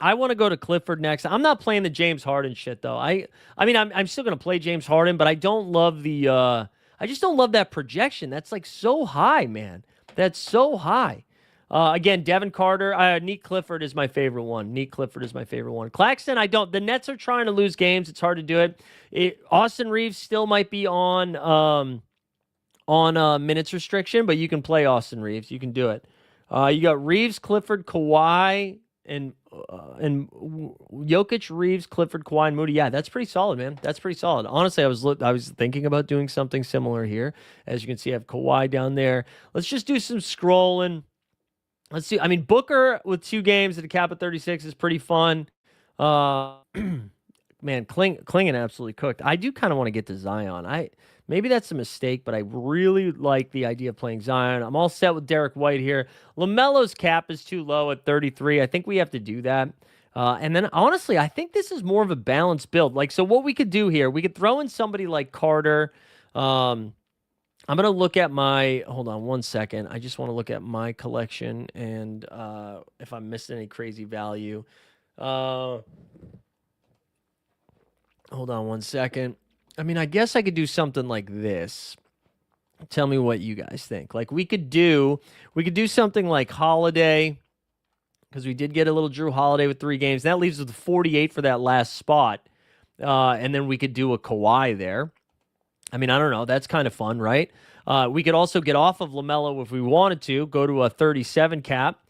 I want to go to Clifford next. I'm not playing the James Harden shit though. I mean, I'm still gonna play James Harden, but I don't love the. I just don't love that projection. That's like so high, man. That's so high. Again, Devin Carter, Neat Clifford is my favorite one. Neat Clifford is my favorite one. Claxton, I don't. The Nets are trying to lose games. It's hard to do it. Austin Reeves still might be on minutes restriction, but you can play Austin Reeves. You can do it. You got Reeves, Clifford, Kawhi, and Jokic, Reeves, Clifford, Kawhi, and Moody. Yeah, that's pretty solid, man. That's pretty solid. Honestly, I was thinking about doing something similar here. As you can see, I have Kawhi down there. Let's just do some scrolling. Let's see. I mean, Booker with 2 games at a cap of 36 is pretty fun. Man, Klingon absolutely cooked. I do kind of want to get to Zion. Maybe that's a mistake, but I really like the idea of playing Zion. I'm all set with Derek White here. LaMelo's cap is too low at 33. I think we have to do that. And then, honestly, I think this is more of a balanced build. Like, so what we could do here, we could throw in somebody like Carter. I'm going to look at my, hold on one second. I just want to look at my collection and if I'm missing any crazy value. Hold on one second. I mean, I guess I could do something like this. Tell me what you guys think. Like we could do something like Holiday, because we did get a little Drew Holiday with 3 games. That leaves us with 48 for that last spot. And then we could do a Kawhi there. I mean, I don't know. That's kind of fun, right? We could also get off of LaMelo if we wanted to, go to a 37 cap.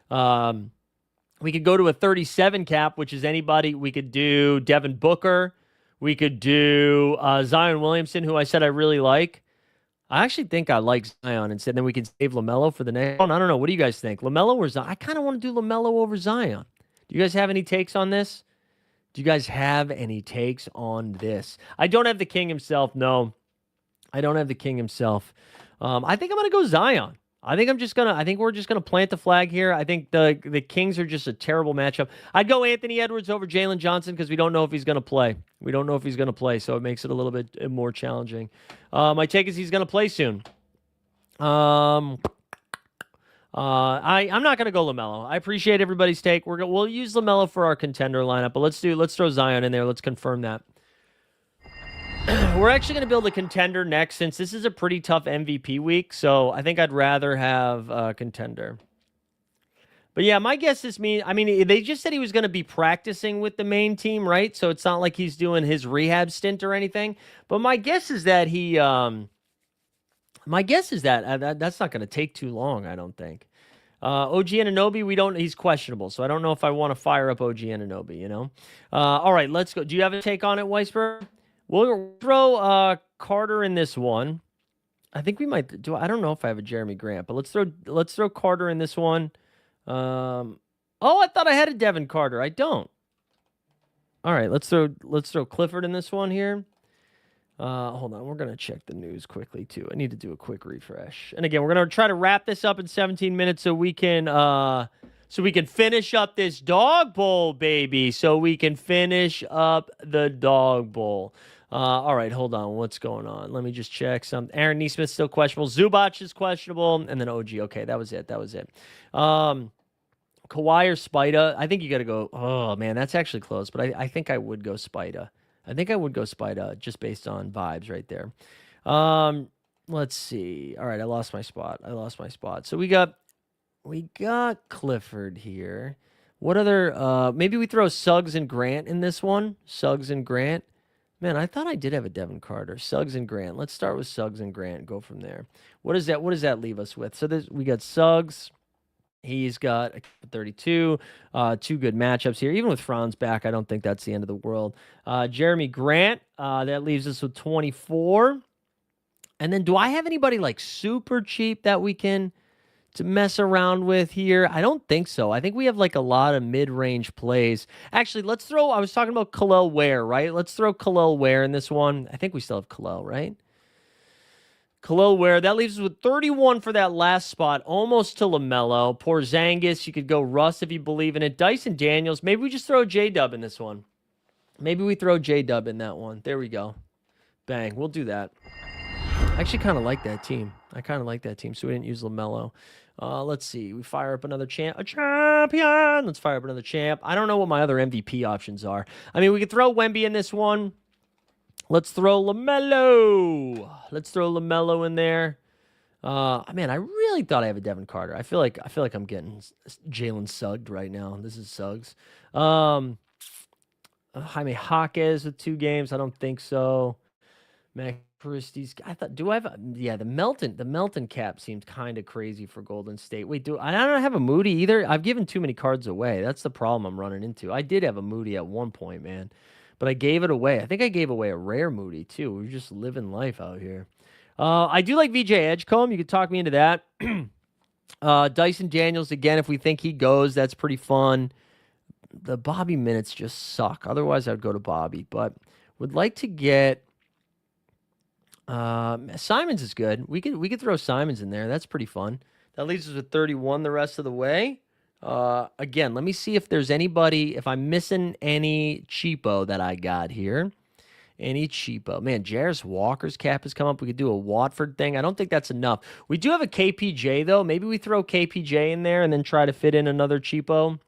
We could go to a 37 cap, which is anybody. We could do Devin Booker. We could do Zion Williamson, who I said I really like. I actually think I like Zion instead. Then we could save LaMelo for the next one. I don't know. What do you guys think? LaMelo or Zion? I kind of want to do LaMelo over Zion. Do you guys have any takes on this? Do you guys have any takes on this? I don't have the king himself. No, I don't have the king himself. I think I'm going to go Zion. I think we're just gonna plant the flag here. I think the Kings are just a terrible matchup. I'd go Anthony Edwards over Jalen Johnson because we don't know if he's gonna play. We don't know if he's gonna play, so it makes it a little bit more challenging. My take is he's gonna play soon. I'm not gonna go LaMelo. I appreciate everybody's take. We'll use LaMelo for our contender lineup, but let's throw Zion in there. Let's confirm that. We're actually going to build a contender next since this is a pretty tough MVP week. So I think I'd rather have a contender. But yeah, my guess is they just said he was going to be practicing with the main team, right? So it's not like he's doing his rehab stint or anything. But my guess is that that's not going to take too long, I don't think. OG Anunoby, he's questionable. So I don't know if I want to fire up OG Anunoby, you know? All right, let's go. Do you have a take on it, Weisberg? We'll throw Carter in this one. I think we might do. I don't know if I have a Jeremy Grant, but let's throw Carter in this one. Oh, I thought I had a Devin Carter. I don't. All right, let's throw Clifford in this one here. Hold on, we're gonna check the news quickly too. I need to do a quick refresh. And again, we're gonna try to wrap this up in 17 minutes so we can finish up this dog bowl, baby. So we can finish up the dog bowl. All right, hold on. What's going on? Let me just check some. Aaron Neesmith's still questionable. Zubac is questionable. And then OG. Okay, that was it. Kawhi or Spida. I think you got to go. Oh, man, that's actually close. But I think I would go Spida. Just based on vibes right there. Let's see. All right, I lost my spot. So we got Clifford here. What other? Maybe we throw Suggs and Grant in this one. Suggs and Grant. Man, I thought I did have a Devin Carter. Suggs and Grant. Let's start with Suggs and Grant. Go from there. What does that leave us with? So we got Suggs He's got a 32, two good matchups here. Even with Franz back, I don't think that's the end of the world. Jeremy Grant, that leaves us with 24. And then do I have anybody like super cheap that we can to mess around with here? I don't think so. I think we have like a lot of mid-range plays. Actually, let's throw, I was talking about Khalil Ware, right? Let's throw Khalil Ware in this one. I think we still have Khalil, right? Khalil Ware, that leaves us with 31 for that last spot, almost to LaMelo. Porzingis, you could go Russ if you believe in it. Dyson Daniels, maybe we just throw J-Dub in this one. Maybe we throw J-Dub in that one. There we go. Bang, we'll do that. I actually kind of like that team. So we didn't use LaMelo. Let's see. We fire up another a champion. Let's fire up another champ. I don't know what my other MVP options are. I mean, we could throw Wemby in this one. Let's throw LaMelo. Let's throw LaMelo in there. Man, I really thought I have a Devin Carter. I feel like I'm getting Jalen Suggs right now. This is Suggs. Jaime Jaquez with 2 games. I don't think so. Max Christie's. I thought. Do I have? The Melton cap seems kind of crazy for Golden State. Wait, I don't have a Moody either? I've given too many cards away. That's the problem I'm running into. I did have a Moody at one point, man, but I gave it away. I think I gave away a rare Moody too. We're just living life out here. I do like VJ Edgecombe. You could talk me into that. Dyson Daniels again. If we think he goes, that's pretty fun. The Bobby minutes just suck. Otherwise, I'd go to Bobby, but would like to get. Simons is good. We could throw Simons in there. That's pretty fun. That leaves us with 31 the rest of the way. Again, let me see if there's anybody, if I'm missing any cheapo that I got here. Any cheapo. Man, Jarris Walker's cap has come up. We could do a Watford thing. I don't think that's enough. We do have a KPJ, though. Maybe we throw KPJ in there and then try to fit in another cheapo.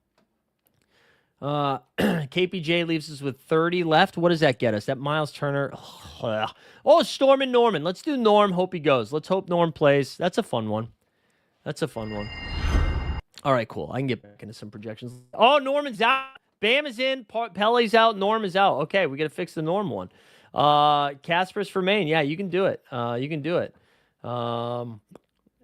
KPJ leaves us with 30 left. What does that get us? That Miles Turner. Oh, Storm and Norman. Let's do Norm. Hope he goes. Let's hope Norm plays. That's a fun one. All right, cool. I can get back into some projections. Oh, Norman's out. Bam is in. Pelle's out. Norm is out. Okay, we got to fix the Norm one. Casper's for Maine. Yeah, you can do it.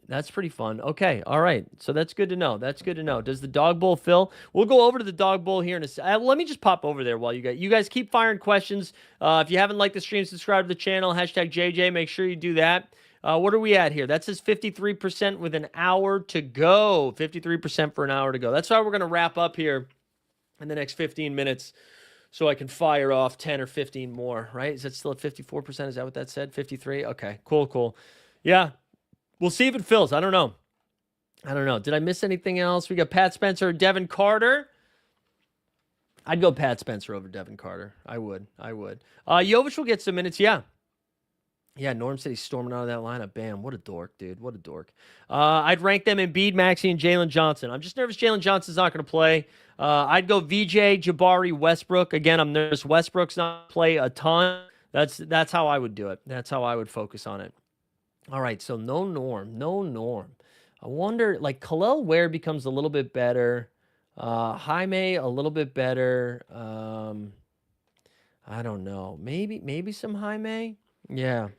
That's pretty fun. Okay, all right. So that's good to know. Does the dog bowl fill? We'll go over to the dog bowl here in a second. Let me just pop over there while you guys keep firing questions. If you haven't liked the stream, subscribe to the channel. #JJ. Make sure you do that. What are we at here? That says 53% with an hour to go. 53% for an hour to go. That's why we're going to wrap up here in the next 15 minutes so I can fire off 10 or 15 more, right? Is that still at 54%? Is that what that said? 53? Okay, cool. Yeah. We'll see if it fills. I don't know. Did I miss anything else? We got Pat Spencer, Devin Carter. I'd go Pat Spencer over Devin Carter. I would. Jovic will get some minutes. Yeah, Norm said he's storming out of that lineup. Bam. What a dork, dude. What a dork. I'd rank them Embiid, Maxey, and Jalen Johnson. I'm just nervous Jalen Johnson's not going to play. I'd go VJ, Jabari, Westbrook. Again, I'm nervous Westbrook's not play a ton. That's how I would do it. That's how I would focus on it. All right, so no Norm. I wonder, like, Khalil Ware becomes a little bit better. Jaime, a little bit better. I don't know. Maybe some Jaime? Yeah.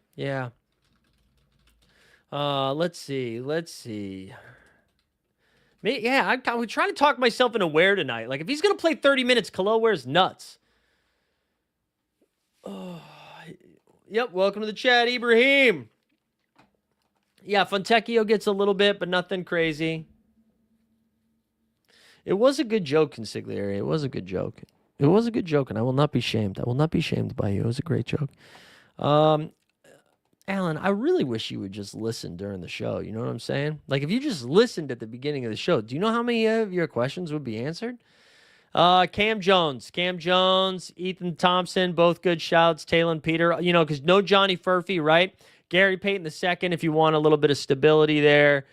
Let's see. I'm trying to talk myself into Ware tonight. Like, if he's going to play 30 minutes, Khalil Ware's nuts. Oh, yep, welcome to the chat, Ibrahim. Yeah, Fontecchio gets a little bit, but nothing crazy. It was a good joke, Consigliere. It was a good joke, and I will not be shamed. By you. It was a great joke. Alan, I really wish you would just listen during the show. You know what I'm saying? Like, if you just listened at the beginning of the show, do you know how many of your questions would be answered? Cam Jones, Ethan Thompson, both good shouts. Talon Peter, because no Johnny Furphy, right? Gary Payton II, if you want a little bit of stability there.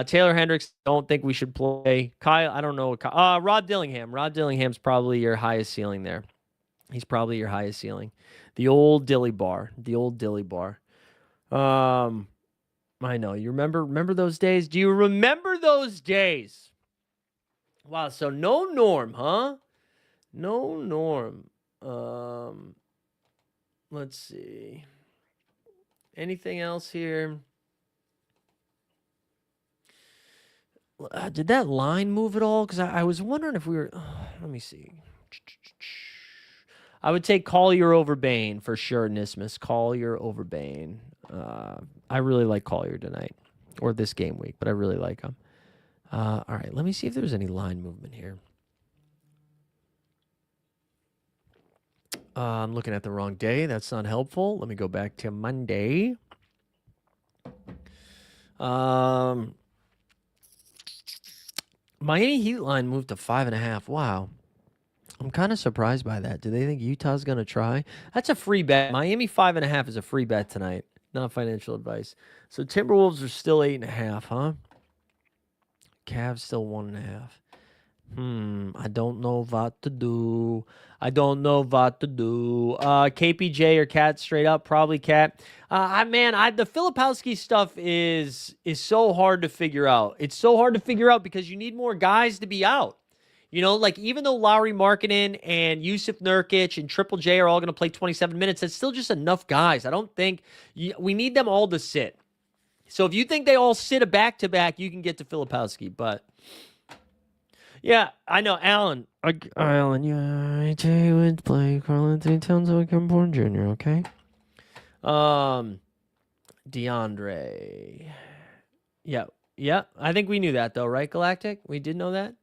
Taylor Hendricks, don't think we should play. Kyle, I don't know. Rod Dillingham. Rod Dillingham's probably your highest ceiling there. He's probably your highest ceiling. The old Dilly Bar. I know. You remember those days? Do you remember those days? Wow, so no Norm, huh? No Norm. Let's see. Anything else here? Did that line move at all? Because I was wondering if we were. Let me see. I would take Collier over Bain for sure, Nismus. Collier over Bain. I really like Collier tonight, or this game week, but I really like him. All right, let me see if there's any line movement here. I'm looking at the wrong day. That's not helpful. Let me go back to Monday. Miami Heat line moved to 5.5. Wow. I'm kind of surprised by that. Do they think Utah's going to try? That's a free bet. Miami 5.5 is a free bet tonight. Not financial advice. So Timberwolves are still 8.5, huh? Cavs still 1.5. I don't know what to do. KPJ or Cat straight up? Probably Cat. The Filipowski stuff is so hard to figure out. It's so hard to figure out because you need more guys to be out. You know, like even though Lauri Markkanen and Yusuf Nurkic and Triple J are all going to play 27 minutes, that's still just enough guys. I don't think we need them all to sit. So if you think they all sit a back-to-back, you can get to Filipowski. But, yeah, I know. Alan, yeah, AJ would play Karl-Anthony Towns like I'm born Jr., okay? DeAndre. Yeah. I think we knew that, though, right, Galactic? We did know that?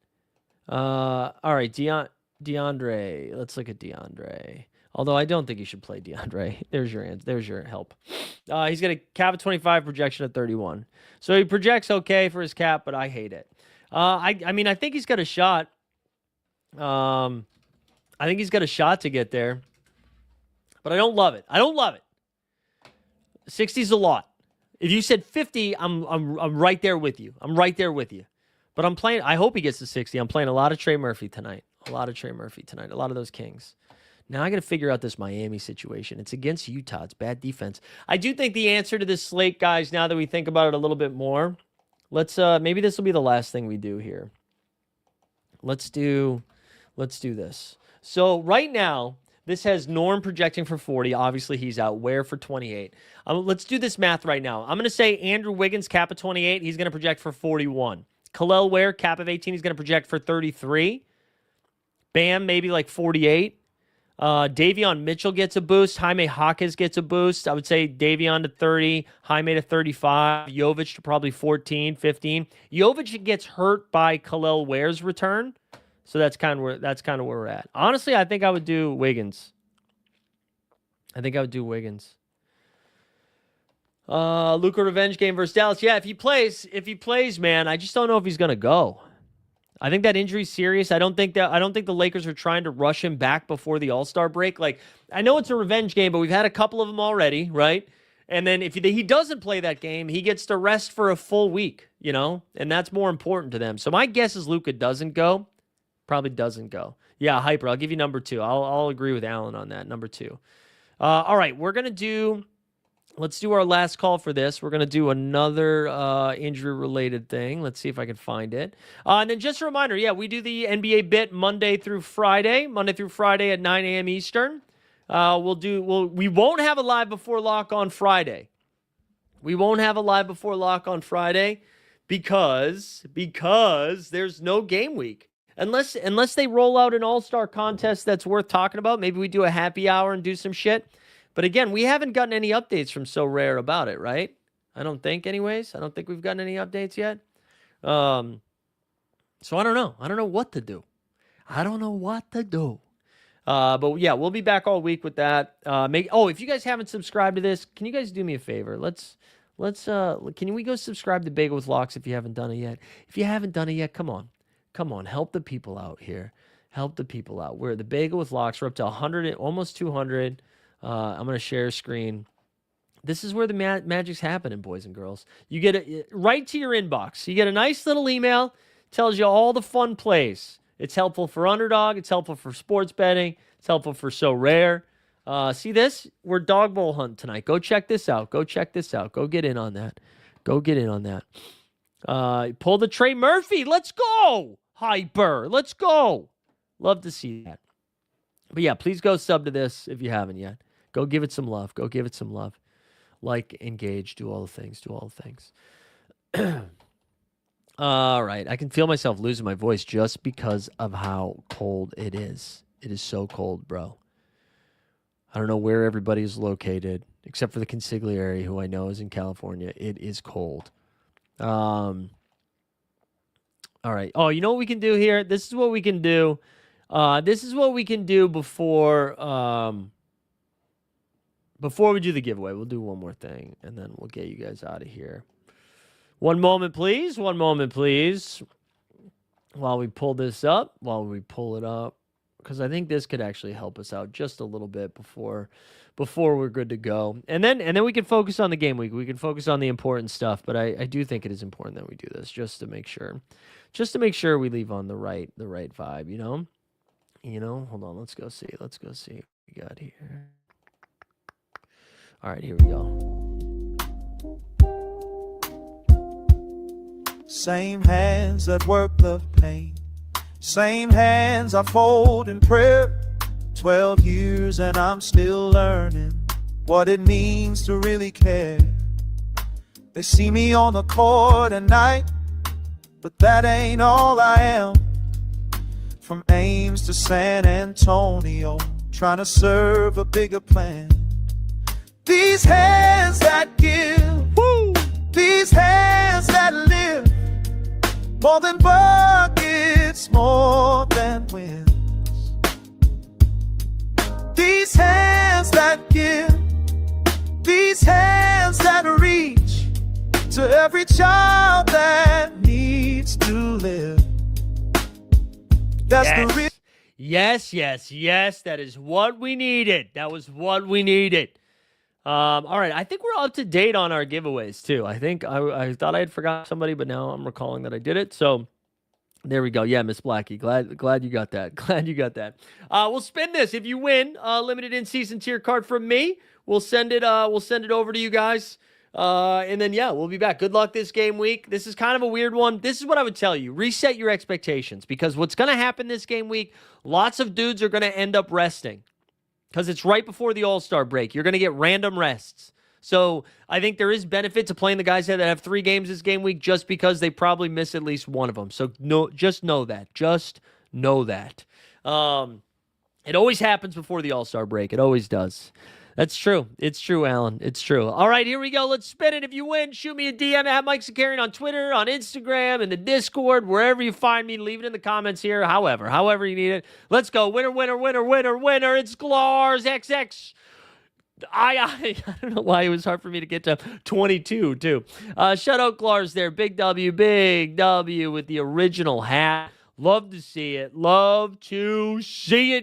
All right, DeAndre. Let's look at DeAndre. Although I don't think you should play DeAndre. There's your answer. There's your help. He's got a cap of 25, projection of 31. So he projects okay for his cap, but I hate it. I think he's got a shot. I think he's got a shot to get there, but I don't love it. 60's a lot. If you said 50, I'm right there with you. But I'm playing. I hope he gets to 60. I'm playing a lot of Trey Murphy tonight. A lot of those Kings. Now I got to figure out this Miami situation. It's against Utah. It's bad defense. I do think the answer to this slate, guys, now that we think about it a little bit more, let's maybe this will be the last thing we do here. Let's do this. So right now, this has Norm projecting for 40. Obviously, he's out. Ware for 28. Let's do this math right now. I'm going to say Andrew Wiggins, cap of 28. He's going to project for 41. Khalil Ware, cap of 18. He's going to project for 33. Bam, maybe like 48. Davion Mitchell gets a boost. Jaime Hawkins gets a boost. I would say Davion to 30, Jaime to 35, Jovic to probably 14, 15. Jovic gets hurt by Khalil Ware's return. So that's kind of where we're at. Honestly, I think I would do Wiggins. Luka revenge game versus Dallas. Yeah, if he plays, man, I just don't know if he's gonna go. I think that injury's serious. I don't think the Lakers are trying to rush him back before the All-Star break. Like, I know it's a revenge game, but we've had a couple of them already, right? And then if he doesn't play that game, he gets to rest for a full week, you know? And that's more important to them. So my guess is Luka doesn't go. Probably doesn't go. Yeah, Hyper, I'll give you number 2. I'll agree with Alan on that, number 2. All right, let's do our last call for this. We're going to do another injury-related thing. Let's see if I can find it. And then just a reminder, yeah, we do the NBA bit Monday through Friday at 9 a.m. Eastern. We won't have a live before lock on Friday. Because there's no game week. Unless they roll out an all-star contest that's worth talking about. Maybe we do a happy hour and do some shit. But again, we haven't gotten any updates from Sorare about it, right? I don't think anyways. I don't think we've gotten any updates yet. So I don't know. I don't know what to do. But yeah, we'll be back all week with that. If you guys haven't subscribed to this, can you guys do me a favor? Can we go subscribe to Bagel with Locks if you haven't done it yet? If you haven't done it yet, come on, help the people out here. We're the Bagel with Locks. We're up to 100, almost 200. I'm going to share a screen. This is where the magic's happening, boys and girls. You get it right to your inbox. You get a nice little email, tells you all the fun plays. It's helpful for Underdog. It's helpful for sports betting. It's helpful for So Rare. See this? We're dog bowl hunting tonight. Go check this out. Go get in on that. Pull the Trey Murphy. Let's go. Hyper. Let's go. Love to see that. But yeah, please go sub to this if you haven't yet. Go give it some love. Like, engage, do all the things. All right. I can feel myself losing my voice just because of how cold it is. It is so cold, bro. I don't know where everybody is located, except for the consigliere, who I know is in California. It is cold. All right. Oh, you know what we can do here? This is what we can do. This is what we can do before we do the giveaway. We'll do one more thing, and then we'll get you guys out of here. One moment, please. One moment, please. While we pull this up, while we pull it up, because I think this could actually help us out just a little bit before we're good to go. And then we can focus on the game week. We can focus on the important stuff, but I do think it is important that we do this just to make sure we leave on the right vibe, you know? Hold on, let's go see what we got here. All right, here we go. Same hands that work the pain, same hands I fold in prayer. 12 years and I'm still learning what it means to really care. They see me on the court at night, but that ain't all I am. From Ames to San Antonio, trying to serve a bigger plan. These hands that give, woo! These hands that live, more than buckets, more than wins. These hands that give, these hands that reach to every child that needs to live. That's the real. Yes. That is what we needed. That was what we needed. All right. I think we're up to date on our giveaways too. I think I thought I had forgot somebody, but now I'm recalling that I did it. So there we go. Yeah, Miss Blackie. Glad you got that. Glad you got that. We'll spin this. If you win a limited in-season tier card from me, we'll send it over to you guys. And then, yeah, we'll be back. Good luck this game week. This is kind of a weird one. This is what I would tell you. Reset your expectations, because what's going to happen this game week, lots of dudes are going to end up resting because it's right before the All-Star break. You're going to get random rests. So I think there is benefit to playing the guys that have 3 games this game week just because they probably miss at least one of them. So just know that. Just know that. It always happens before the All-Star break. It always does. That's true. It's true, Alan. It's true. All right, here we go. Let's spin it. If you win, shoot me a DM at Mike Zakarian on Twitter, on Instagram, in the Discord, wherever you find me. Leave it in the comments here. However you need it. Let's go. Winner. It's Glars XX. I don't know why it was hard for me to get to 22, too. Shout out Glars there. Big W with the original hat. Love to see it.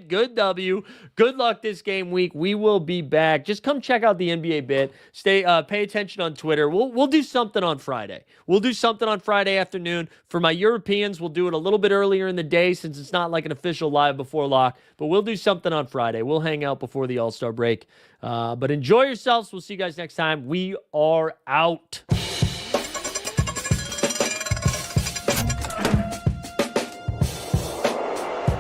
Good W. Good luck this game week. We will be back. Just come check out the NBA bit. Pay attention on Twitter. We'll do something on Friday. We'll do something on Friday afternoon. For my Europeans, we'll do it a little bit earlier in the day since it's not like an official live before lock. But we'll do something on Friday. We'll hang out before the All-Star break. But enjoy yourselves. We'll see you guys next time. We are out.